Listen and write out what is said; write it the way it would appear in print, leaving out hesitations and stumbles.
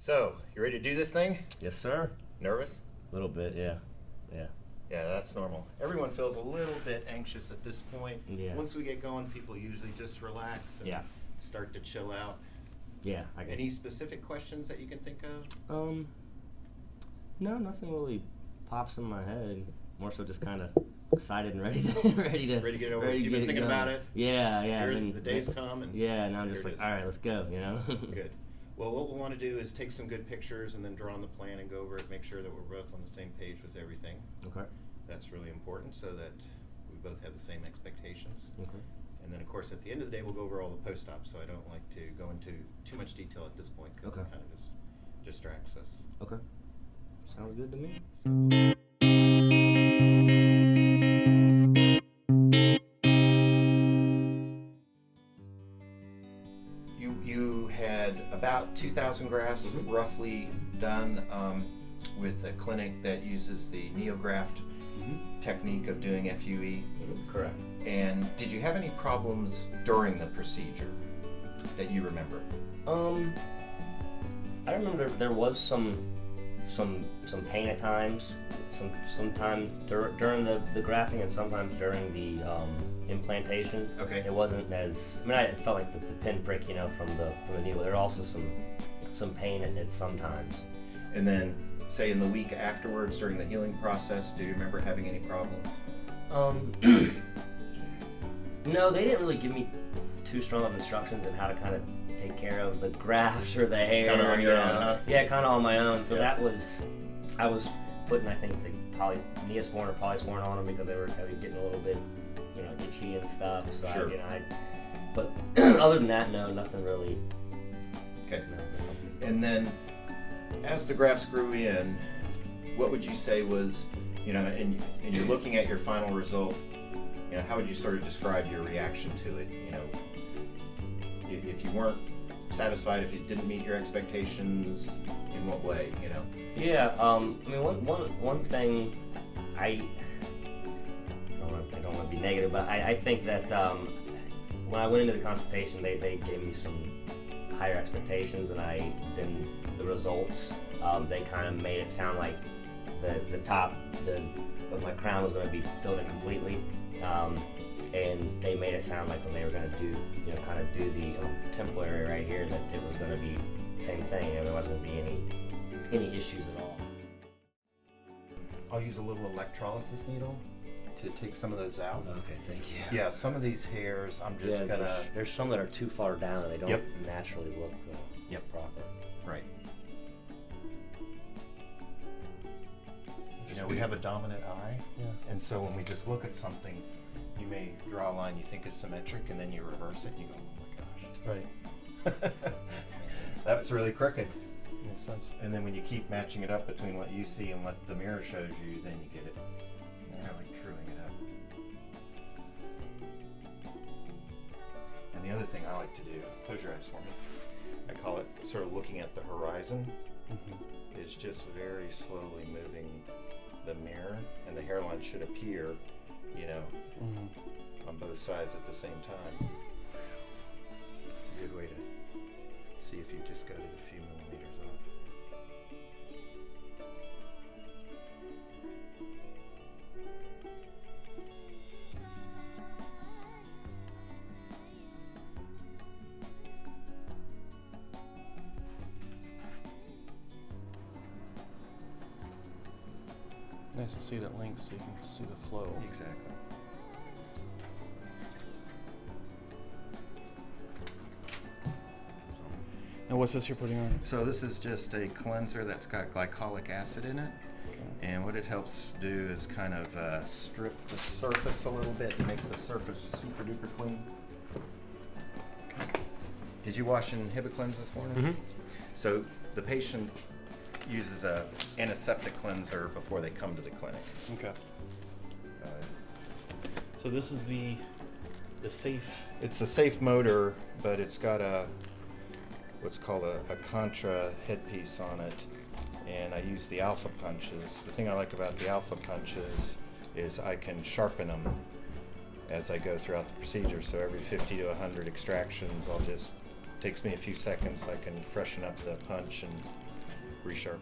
So, you ready to do this thing? Yes, sir. Nervous? A little bit, yeah. Yeah, that's normal. Everyone feels a little bit anxious at this point. Yeah. Once we get going, people usually just relax and start to chill out. Yeah, I get Any specific questions that you can think of? No, nothing really pops in my head. More so just kind of excited and ready to Ready to get over it. You've been thinking about it? Yeah. The days come and now I'm just like, all right, let's go, you know? Good. Well, what we'll want to do is take some good pictures and then draw on the plan and go over it, make sure that we're both on the same page with everything. Okay. That's really important so that we both have the same expectations. Okay. And then, of course, at the end of the day, we'll go over all the post-ops, so I don't like to go into too much detail at this point because it kind of just distracts us. Okay. Sounds good to me. You had about 2,000 grafts roughly done with a clinic that uses the NeoGraft technique of doing FUE. Correct. And did you have any problems during the procedure that you remember? I remember there was some pain at times. Sometimes during the grafting and sometimes during the implantation. Okay. It wasn't as. I mean, I felt like the pinprick, you know, from the needle. There were also some pain in it sometimes. And then, say in the week afterwards during the healing process, do you remember having any problems? No, they didn't really give me too strong of instructions on how to kind of take care of the grafts or the hair. Kind of on your own, huh? Yeah, kind of on my own. So I was putting, I think, the Neosporin or Polysporin on them because they were getting a little bit, you know, itchy and stuff. So sure. But other than that, no, nothing really. Okay. No. And then, as the grafts grew in, what would you say was, you know, and you're looking at your final result, you know, how would you sort of describe your reaction to it? You know, if you weren't satisfied, if it didn't meet your expectations, in what way, you know? Yeah, I mean, one thing I don't want to be negative, but I think that when I went into the consultation, they gave me some higher expectations than the results. They kind of made it sound like the top of my crown was going to be filled in completely, and they made it sound like when they were going to do, you know, kind of do the temple area right here, that it was going to be the same thing. You know, there wasn't going to be any issues at all. I'll use a little electrolysis needle to take some of those out. Okay, thank you. Yeah, some of these hairs, I'm just gonna. There's some that are too far down and they don't naturally look proper. Right. You know, we have a dominant eye, and so when we just look at something, you may draw a line you think is symmetric, and then you reverse it, and you go, "Oh my gosh!" Right. That was really crooked. Makes sense. And then when you keep matching it up between what you see and what the mirror shows you, then you get it kind of like truing it up. And the other thing I like to do, close your eyes for me. I call it sort of looking at the horizon. Is just very slowly moving the mirror, and the hairline should appear, you know, on both sides at the same time. It's a good way to see if you just got it a few millimeters off. Nice to see it at length so you can see the flow. Exactly. Now what's this you're putting on? So this is just a cleanser that's got glycolic acid in it. Okay. And what it helps do is kind of strip the surface a little bit and make the surface super duper clean. Okay. Did you wash and inhibit cleanse this morning? So the patient uses a antiseptic cleanser before they come to the clinic. Okay. So this is the safe. It's the safe motor, but it's got what's called a contra headpiece on it, and I use the alpha punches. The thing I like about the alpha punches is I can sharpen them as I go throughout the procedure. So every 50 to 100 extractions, takes me a few seconds. I can freshen up the punch and resharpen.